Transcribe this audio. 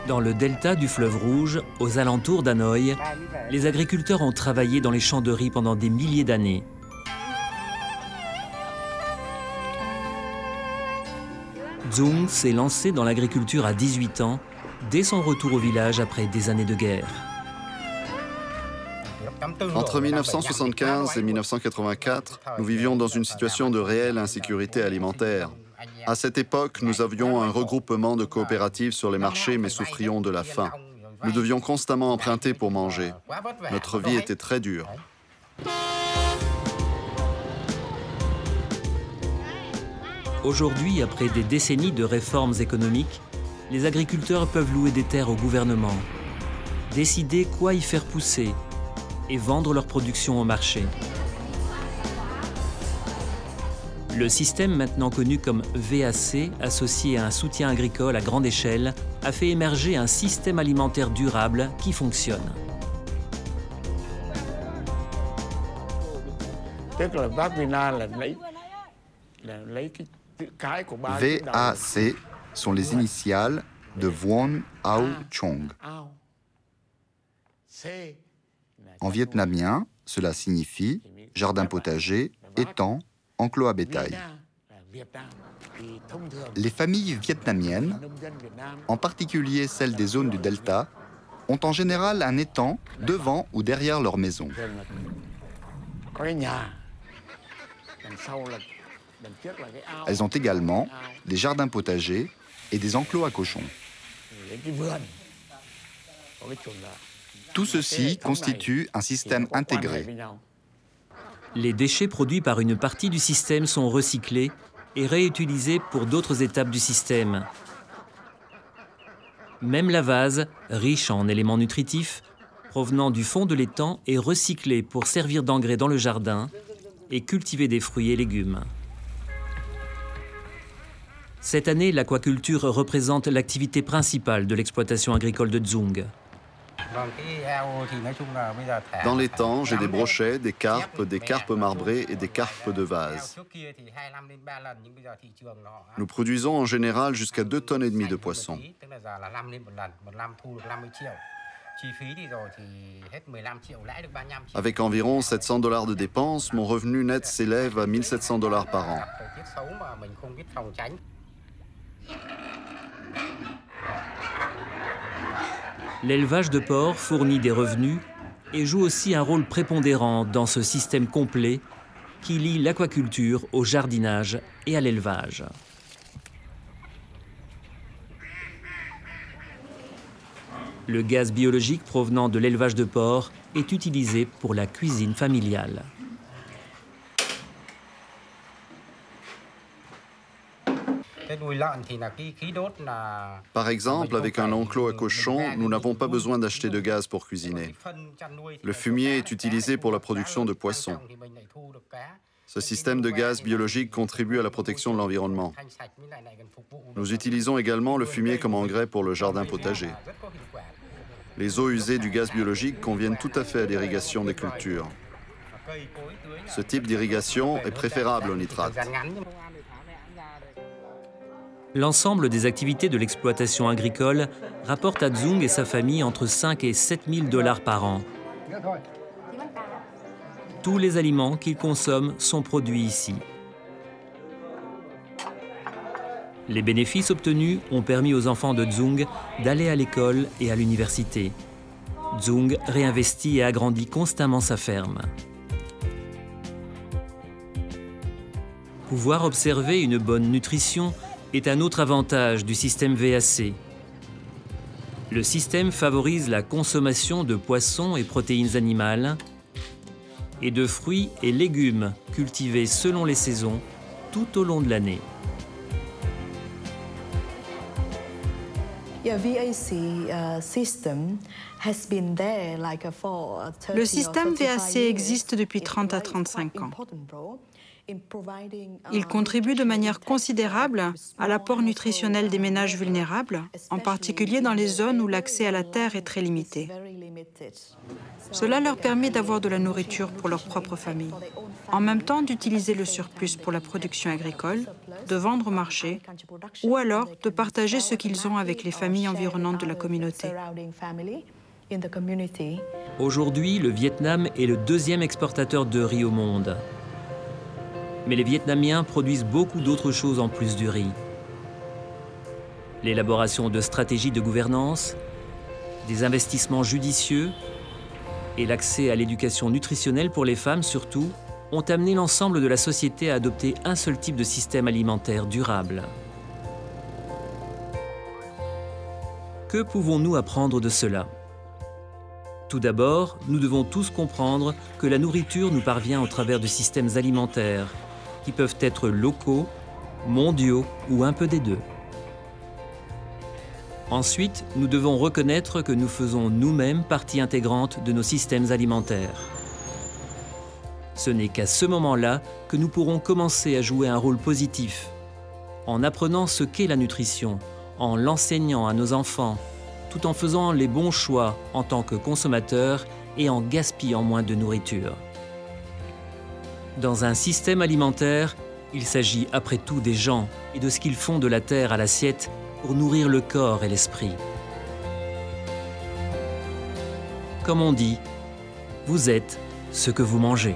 Dans le delta du fleuve Rouge, aux alentours d'Hanoï, les agriculteurs ont travaillé dans les champs de riz pendant des milliers d'années. Dzung s'est lancé dans l'agriculture à 18 ans, dès son retour au village après des années de guerre. Entre 1975 et 1984, nous vivions dans une situation de réelle insécurité alimentaire. À cette époque, nous avions un regroupement de coopératives sur les marchés, mais souffrions de la faim. Nous devions constamment emprunter pour manger. Notre vie était très dure. Aujourd'hui, après des décennies de réformes économiques, les agriculteurs peuvent louer des terres au gouvernement, décider quoi y faire pousser et vendre leur production au marché. Le système maintenant connu comme VAC, associé à un soutien agricole à grande échelle, a fait émerger un système alimentaire durable qui fonctionne. VAC sont les initiales de Vuon Ao Chong. En vietnamien, cela signifie jardin potager, étang, enclos à bétail. Les familles vietnamiennes, en particulier celles des zones du delta, ont en général un étang devant ou derrière leur maison. Elles ont également des jardins potagers et des enclos à cochons. Tout ceci constitue un système intégré. Les déchets produits par une partie du système sont recyclés et réutilisés pour d'autres étapes du système. Même la vase, riche en éléments nutritifs, provenant du fond de l'étang, est recyclée pour servir d'engrais dans le jardin et cultiver des fruits et légumes. Cette année, l'aquaculture représente l'activité principale de l'exploitation agricole de Dzung. Dans l'étang, j'ai des brochets, des carpes marbrées et des carpes de vase. Nous produisons en général jusqu'à 2,5 tonnes de poissons. Avec environ 700 $ de dépenses, mon revenu net s'élève à 1 700 $ par an. L'élevage de porcs fournit des revenus et joue aussi un rôle prépondérant dans ce système complet qui lie l'aquaculture au jardinage et à l'élevage. Le gaz biologique provenant de l'élevage de porcs est utilisé pour la cuisine familiale. Par exemple, avec un enclos à cochons, nous n'avons pas besoin d'acheter de gaz pour cuisiner. Le fumier est utilisé pour la production de poissons. Ce système de gaz biologique contribue à la protection de l'environnement. Nous utilisons également le fumier comme engrais pour le jardin potager. Les eaux usées du gaz biologique conviennent tout à fait à l'irrigation des cultures. Ce type d'irrigation est préférable au nitrate. L'ensemble des activités de l'exploitation agricole rapporte à Dzung et sa famille entre 5 et 7 000 $ par an. Tous les aliments qu'ils consomment sont produits ici. Les bénéfices obtenus ont permis aux enfants de Dzung d'aller à l'école et à l'université. Dzung réinvestit et agrandit constamment sa ferme. Pouvoir observer une bonne nutrition est un autre avantage du système VAC. Le système favorise la consommation de poissons et protéines animales et de fruits et légumes cultivés selon les saisons tout au long de l'année. Le système VAC existe depuis 30 à 35 ans. Ils contribuent de manière considérable à l'apport nutritionnel des ménages vulnérables, en particulier dans les zones où l'accès à la terre est très limité. Cela leur permet d'avoir de la nourriture pour leur propre famille, en même temps d'utiliser le surplus pour la production agricole, de vendre au marché, ou alors de partager ce qu'ils ont avec les familles environnantes de la communauté. Aujourd'hui, le Vietnam est le deuxième exportateur de riz au monde. Mais les Vietnamiens produisent beaucoup d'autres choses en plus du riz. L'élaboration de stratégies de gouvernance, des investissements judicieux et l'accès à l'éducation nutritionnelle pour les femmes surtout, ont amené l'ensemble de la société à adopter un seul type de système alimentaire durable. Que pouvons-nous apprendre de cela? Tout d'abord, nous devons tous comprendre que la nourriture nous parvient au travers de systèmes alimentaires qui peuvent être locaux, mondiaux ou un peu des deux. Ensuite, nous devons reconnaître que nous faisons nous-mêmes partie intégrante de nos systèmes alimentaires. Ce n'est qu'à ce moment-là que nous pourrons commencer à jouer un rôle positif, en apprenant ce qu'est la nutrition, en l'enseignant à nos enfants, tout en faisant les bons choix en tant que consommateurs et en gaspillant moins de nourriture. Dans un système alimentaire, il s'agit après tout des gens et de ce qu'ils font de la terre à l'assiette pour nourrir le corps et l'esprit. Comme on dit, vous êtes ce que vous mangez.